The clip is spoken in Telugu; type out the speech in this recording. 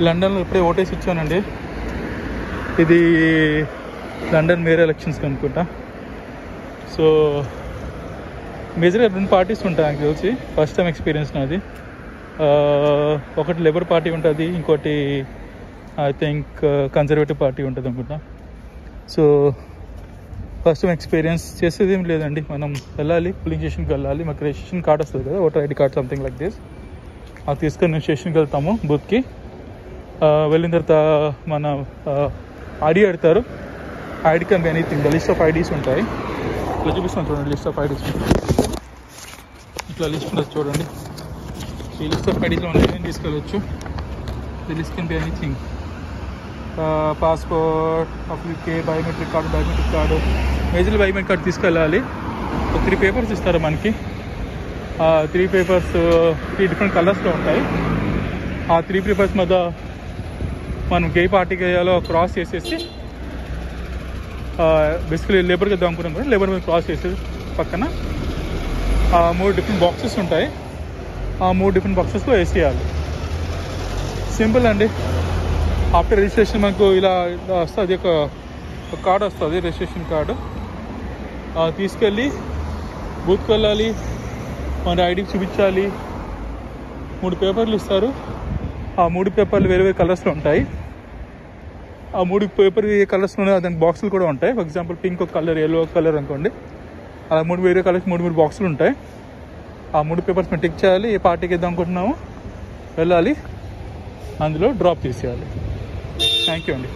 లండన్లో ఇప్పుడే ఓటేసి వచ్చానండి. ఇది లండన్ మేయర్ ఎలక్షన్స్ అనుకుంటా. సో మేజర్గా 2 పార్టీస్ ఉంటాయి నాకు తెలిసి. ఫస్ట్ టైం ఎక్స్పీరియన్స్ నాది. ఒకటి లేబర్ పార్టీ ఉంటుంది, ఇంకోటి ఐ థింక్ కన్జర్వేటివ్ పార్టీ ఉంటుంది అనుకుంటా. So first time experience. చేసేది ఏం లేదండి, మనం వెళ్ళాలి, పోలింగ్ స్టేషన్కి వెళ్ళాలి. మాకు రిజిస్ట్రేషన్ కార్డ్ వస్తుంది కదా, voter ID card something like this. అది తీసుకొని స్టేషన్కి వెళ్తాము, బూత్కి. వెళ్ళిన తర్వాత మన ఐడి అడుగుతారు. ID can be anything. The list of IDs ఉంటాయి. ఇట్లా చూపిస్తాను చూడండి, లిస్ట్ ఆఫ్ ఐడీస్. ఇట్లా లిస్ట్ ఉంటుంది చూడండి. ఈ లిస్ట్ ఆఫ్ ఐడీస్లో ఏం తీసుకెళ్ళచ్చు. The list can be anything. Passport of UK, biometric card. Majorly biometric card తీసుకెళ్ళాలి. 3 పేపర్స్ ఇస్తారు మనకి. 3 పేపర్స్ 3 డిఫరెంట్ కలర్స్లో ఉంటాయి. ఆ 3 పేపర్స్ మీద మనం ఏ పార్టీకి వేయాలో క్రాస్ చేసేసి, బేసికలీ లేబర్కి వేద్దాం అనుకున్నాం కదా, లేబర్ మీద క్రాస్ చేసేసి పక్కన 3 డిఫరెంట్ బాక్సెస్ ఉంటాయి. ఆ 3 డిఫరెంట్ బాక్సెస్లో వేసేయాలి. సింపుల్ అండి. ఆఫ్టర్ రిజిస్ట్రేషన్ మనకు ఇలా వస్తుంది, ఒక కార్డు వస్తుంది, రిజిస్ట్రేషన్ కార్డు. తీసుకెళ్ళి బూత్కి వెళ్ళాలి, మన ఐడికి చూపించాలి. 3 పేపర్లు ఇస్తారు. ఆ 3 పేపర్లు వేరే వేరే కలర్స్లో ఉంటాయి. ఆ 3 పేపర్ ఏ కలర్స్లోనే దానికి బాక్సులు కూడా ఉంటాయి. ఫర్ ఎగ్జాంపుల్ పింక్ ఒక కలర్, ఎల్లో ఒక కలర్ అనుకోండి. అలా 3 వేరే కలర్స్ 3 బాక్సులు ఉంటాయి. ఆ 3 పేపర్స్ మేము టిక్ చేయాలి. ఏ పార్టీకి వేద్దాం అనుకుంటున్నామో వెళ్ళాలి, అందులో డ్రాప్ తీసేయాలి. థ్యాంక్ యూ అండి.